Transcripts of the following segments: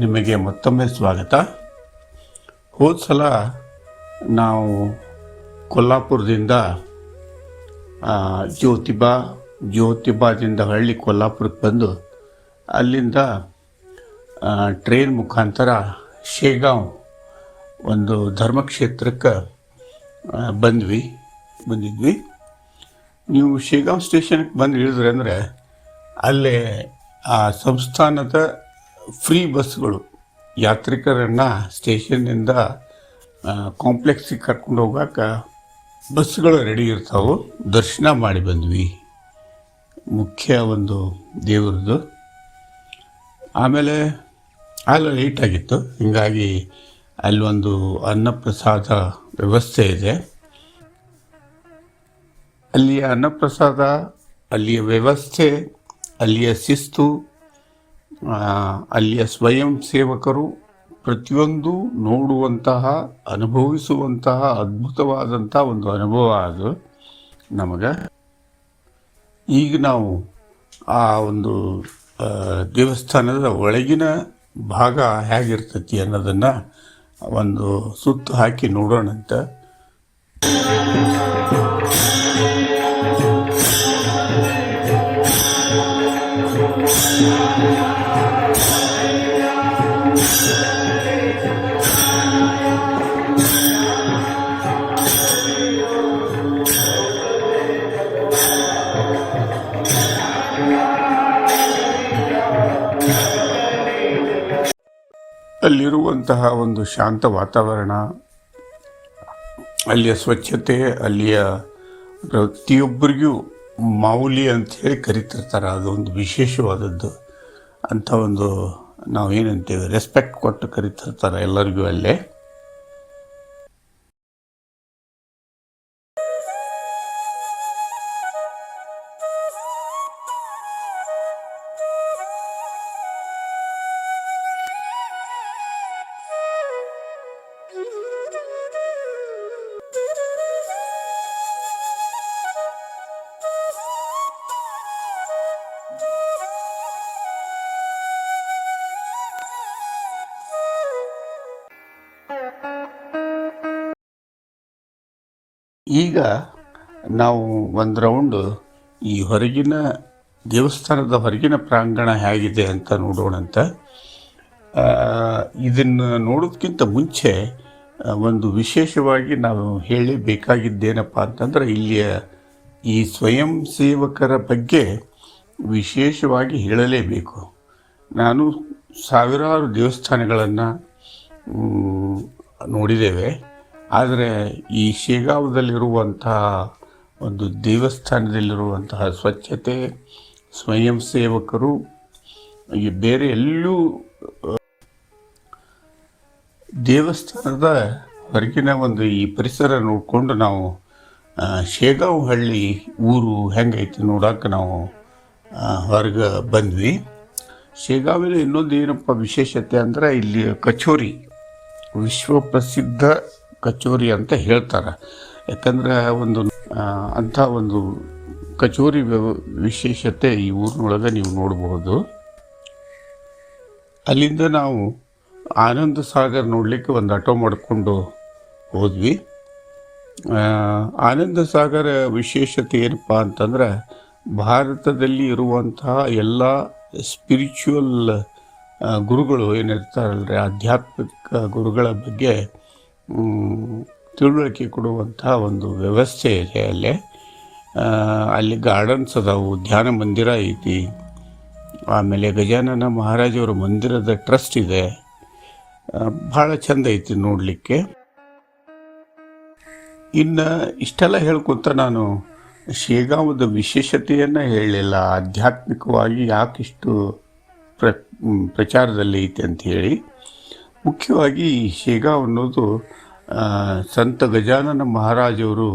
ನಿಮಗೆ ಮತ್ತೊಮ್ಮೆ ಸ್ವಾಗತ. ಹೋದ ಸಲ ನಾವು ಕೊಲ್ಲಾಪುರದಿಂದ ಜ್ಯೋತಿಬಾದಿಂದ ಹಳ್ಳಿ ಕೊಲ್ಲಾಪುರಕ್ಕೆ ಬಂದು ಅಲ್ಲಿಂದ ಟ್ರೈನ್ ಮುಖಾಂತರ ಶೇಗಾಂವ್ ಒಂದು ಧರ್ಮಕ್ಷೇತ್ರಕ್ಕೆ ಬಂದಿದ್ವಿ. ನೀವು ಶೇಗಾಂವ್ ಸ್ಟೇಷನ್ಗೆ ಬಂದು ಇಳಿದ್ರಿ ಅಂದರೆ ಅಲ್ಲೇ ಆ ಸಂಸ್ಥಾನದ ಫ್ರೀ ಬಸ್ಗಳು ಯಾತ್ರಿಕರನ್ನು ಸ್ಟೇಷನ್ನಿಂದ ಕಾಂಪ್ಲೆಕ್ಸಿಗೆ ಕರ್ಕೊಂಡು ಹೋಗೋಕೆ ಬಸ್ಗಳು ರೆಡಿ ಇರ್ತಾವೆ. ದರ್ಶನ ಮಾಡಿ ಬಂದ್ವಿ, ಮುಖ್ಯ ಒಂದು ದೇವ್ರದ್ದು. ಆಮೇಲೆ ಅಲ್ಲಿ ಲೇಟಾಗಿತ್ತು, ಹೀಗಾಗಿ ಅಲ್ಲೊಂದು ಅನ್ನಪ್ರಸಾದ ವ್ಯವಸ್ಥೆ ಇದೆ. ಅಲ್ಲಿಯ ಅನ್ನಪ್ರಸಾದ, ಅಲ್ಲಿಯ ವ್ಯವಸ್ಥೆ, ಅಲ್ಲಿಯ ಶಿಸ್ತು, ಅಲ್ಲಿಯ ಸ್ವಯಂ ಸೇವಕರು ಪ್ರತಿಯೊಂದು ನೋಡುವಂತಹ, ಅನುಭವಿಸುವಂತಹ ಅದ್ಭುತವಾದಂಥ ಒಂದು ಅನುಭವ ಅದು ನಮಗೆ. ಈಗ ನಾವು ಆ ಒಂದು ದೇವಸ್ಥಾನದ ಒಳಗಿನ ಭಾಗ ಹೇಗಿರ್ತೈತಿ ಅನ್ನೋದನ್ನು ಒಂದು ಸುತ್ತು ಹಾಕಿ ನೋಡೋಣಂತ. ಅಲ್ಲಿರುವಂತಹ ಒಂದು ಶಾಂತ ವಾತಾವರಣ, ಅಲ್ಲಿಯ ಸ್ವಚ್ಛತೆ, ಅಲ್ಲಿಯ ಪ್ರತಿಯೊಬ್ಬರಿಗೂ ಮೌಲ್ಯ ಅಂಥೇಳಿ ಕರಿತಿರ್ತಾರೆ. ಅದೊಂದು ವಿಶೇಷವಾದದ್ದು. ಅಂಥ ಒಂದು ನಾವೇನಂತೇವೆ ರೆಸ್ಪೆಕ್ಟ್ ಕೊಟ್ಟು ಕರಿತಿರ್ತಾರೆ ಎಲ್ಲರಿಗೂ ಅಲ್ಲೇ. ಈಗ ನಾವು ಒಂದು ರೌಂಡು ಈ ಹೊರಗಿನ ದೇವಸ್ಥಾನದ ಹೊರಗಿನ ಪ್ರಾಂಗಣ ಹೇಗಿದೆ ಅಂತ ನೋಡೋಣಂತ. ಇದನ್ನು ನೋಡೋದಕ್ಕಿಂತ ಮುಂಚೆ ಒಂದು ವಿಶೇಷವಾಗಿ ನಾವು ಹೇಳಬೇಕಾಗಿದ್ದೇನಪ್ಪ ಅಂತಂದ್ರೆ, ಇಲ್ಲಿಯ ಈ ಸ್ವಯಂ ಸೇವಕರ ಬಗ್ಗೆ ವಿಶೇಷವಾಗಿ ಹೇಳಲೇಬೇಕು. ನಾನು ಸಾವಿರಾರು ದೇವಸ್ಥಾನಗಳನ್ನು ನೋಡಿದ್ದೇವೆ, ಆದರೆ ಈ ಶೇಗಾಂವದಲ್ಲಿರುವಂತಹ ಒಂದು ದೇವಸ್ಥಾನದಲ್ಲಿರುವಂತಹ ಸ್ವಚ್ಛತೆ, ಸ್ವಯಂ ಸೇವಕರು ಈ ಬೇರೆ ಎಲ್ಲೂ ದೇವಸ್ಥಾನದ ಹೊರಗಿನ ಒಂದು ಈ ಪರಿಸರ ನೋಡಿಕೊಂಡು ನಾವು ಶೇಗಾಂವ್ ಹಳ್ಳಿ ಊರು ಹೆಂಗೈತಿ ನೋಡೋಕೆ ನಾವು ಹೊರಗೆ ಬಂದ್ವಿ. ಶೇಗಾಂವಿನ ಇನ್ನೊಂದು ಏನಪ್ಪ ವಿಶೇಷತೆ ಅಂದರೆ, ಇಲ್ಲಿ ಕಚೋರಿ ವಿಶ್ವಪ್ರಸಿದ್ಧ ಕಚೋರಿ ಅಂತ ಹೇಳ್ತಾರೆ. ಯಾಕಂದರೆ ಅಂಥ ಒಂದು ಕಚೋರಿ ವಿಶೇಷತೆ ಈ ಊರಿನೊಳಗೆ ನೀವು ನೋಡಬಹುದು. ಅಲ್ಲಿಂದ ನಾವು ಆನಂದ ಸಾಗರ್ ನೋಡಲಿಕ್ಕೆ ಒಂದು ಆಟೋ ಮಾಡಿಕೊಂಡು ಹೋದ್ವಿ. ಆನಂದ ಸಾಗರ ವಿಶೇಷತೆ ಏನಪ್ಪ ಅಂತಂದ್ರೆ, ಭಾರತದಲ್ಲಿ ಇರುವಂತಹ ಎಲ್ಲ ಸ್ಪಿರಿಚುವಲ್ ಗುರುಗಳು ಏನಿರ್ತಾರಲ್ರಿ, ಆಧ್ಯಾತ್ಮಿಕ ಗುರುಗಳ ಬಗ್ಗೆ ತಿಳುವಳಿಕೆ ಕೊಡುವಂಥ ಒಂದು ವ್ಯವಸ್ಥೆ ಇದೆ ಅಲ್ಲೇ. ಅಲ್ಲಿ ಗಾರ್ಡನ್ಸ್ ಅದಾವು, ಧ್ಯಾನ ಮಂದಿರ ಐತಿ, ಆಮೇಲೆ ಗಜಾನನ ಮಹಾರಾಜವರ ಮಂದಿರದ ಟ್ರಸ್ಟ್ ಇದೆ. ಭಾಳ ಚಂದ ಐತಿ ನೋಡಲಿಕ್ಕೆ. ಇನ್ನು ಇಷ್ಟೆಲ್ಲ ಹೇಳ್ಕೊತ ನಾನು ಶೇಗಾಂವದ ವಿಶೇಷತೆಯನ್ನು ಹೇಳಲಿಲ್ಲ, ಆಧ್ಯಾತ್ಮಿಕವಾಗಿ ಯಾಕಿಷ್ಟು ಪ್ರಚಾರದಲ್ಲಿ ಐತೆ ಅಂಥೇಳಿ. ಮುಖ್ಯವಾಗಿ ಶೇಗಾಂವ್ ಅನ್ನೋದು ಸಂತ ಗಜಾನನ ಮಹಾರಾಜವರು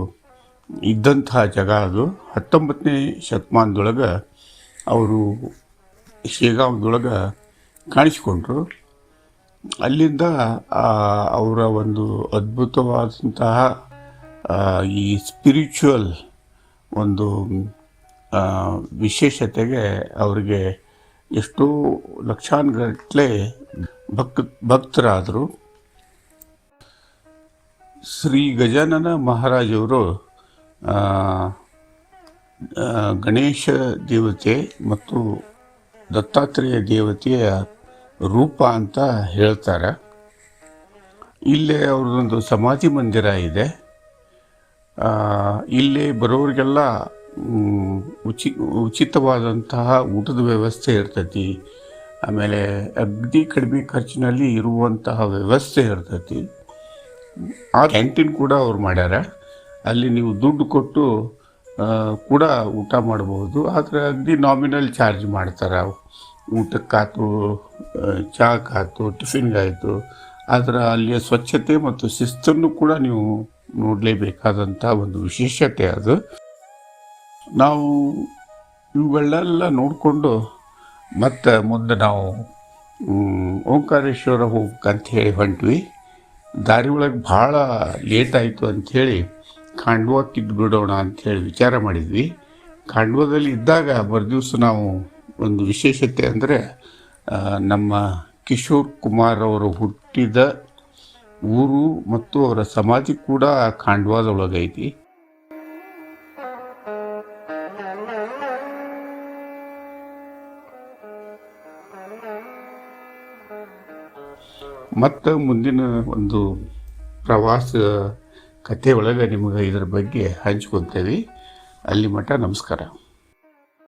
ಇದ್ದಂತಹ ಜಾಗ. ಅದು 19ನೇ ಶತಮಾನದೊಳಗೆ ಅವರು ಶೇಗಾಂವದೊಳಗೆ ಕಾಣಿಸ್ಕೊಂಡ್ರು. ಅಲ್ಲಿಂದ ಅವರ ಒಂದು ಅದ್ಭುತವಾದಂತಹ ಈ ಸ್ಪಿರಿಚುವಲ್ ಒಂದು ವಿಶೇಷತೆಗೆ ಅವರಿಗೆ ಎಷ್ಟೋ ಲಕ್ಷಾನುಗಟ್ಟಲೆ ಭಕ್ತರಾದರು. ಶ್ರೀ ಗಜಾನನ ಮಹಾರಾಜವರು ಗಣೇಶ ದೇವತೆ ಮತ್ತು ದತ್ತಾತ್ರೇಯ ದೇವತೆಯ ರೂಪ ಅಂತ ಹೇಳ್ತಾರೆ. ಇಲ್ಲೇ ಅವ್ರದ್ದೊಂದು ಸಮಾಧಿ ಮಂದಿರ ಇದೆ. ಇಲ್ಲಿ ಬರೋರಿಗೆಲ್ಲ ಉಚಿತವಾದಂತಹ ಊಟದ ವ್ಯವಸ್ಥೆ ಇರ್ತೈತಿ. ಆಮೇಲೆ ಅಗದಿ ಕಡಿಮೆ ಖರ್ಚಿನಲ್ಲಿ ಇರುವಂತಹ ವ್ಯವಸ್ಥೆ ಇರ್ತೈತಿ. ಆ ಕ್ಯಾಂಟೀನ್ ಕೂಡ ಅವ್ರು ಮಾಡ್ಯಾರ. ಅಲ್ಲಿ ನೀವು ದುಡ್ಡು ಕೊಟ್ಟು ಕೂಡ ಊಟ ಮಾಡಬಹುದು. ಆದರೆ ಅಗದಿ ನಾಮಿನಲ್ ಚಾರ್ಜ್ ಮಾಡ್ತಾರೆ. ಊಟಕ್ಕಾಯ್ತು, ಚಾಕಾಯ್ತು, ಟಿಫಿನ್ಗಾಯಿತು. ಆದರೆ ಅಲ್ಲಿಯ ಸ್ವಚ್ಛತೆ ಮತ್ತು ಶಿಸ್ತನ್ನು ಕೂಡ ನೀವು ನೋಡಲೇಬೇಕಾದಂಥ ಒಂದು ವಿಶೇಷತೆ ಅದು. ನಾವು ಇವುಗಳನ್ನೆಲ್ಲ ನೋಡಿಕೊಂಡು ಮತ್ತು ಮುಂದೆ ನಾವು ಓಂಕಾರೇಶ್ವರ ಹೋಗ್ಬೇಕಂತ ಹೇಳಿ ಹೊಂಟ್ವಿ. ದಾರಿ ಒಳಗೆ ಭಾಳ ಲೇಟ್ ಆಯಿತು ಅಂಥೇಳಿ ಖಾಂಡ್ವಕ್ಕೆ ಬಿಡೋಣ ಅಂಥೇಳಿ ವಿಚಾರ ಮಾಡಿದ್ವಿ. ಖಾಂಡ್ವದಲ್ಲಿ ಇದ್ದಾಗ ಮರುದಿವ್ಸ ನಾವು ಒಂದು ವಿಶೇಷತೆ ಅಂದರೆ ನಮ್ಮ ಕಿಶೋರ್ ಕುಮಾರ್ ಅವರು ಹುಟ್ಟಿದ ಊರು ಮತ್ತು ಅವರ ಸಮಾಧಿ ಕೂಡ ಖಾಂಡ್ವಾದೊಳಗೈತಿ. ಮತ್ತು ಮುಂದಿನ ಒಂದು ಪ್ರವಾಸ ಕಥೆ ಒಳಗೆ ನಿಮಗೆ ಇದರ ಬಗ್ಗೆ ಹಂಚ್ಕೊತೇವೆ. ಅಲ್ಲಿ ಮಟ್ಟ ನಮಸ್ಕಾರ.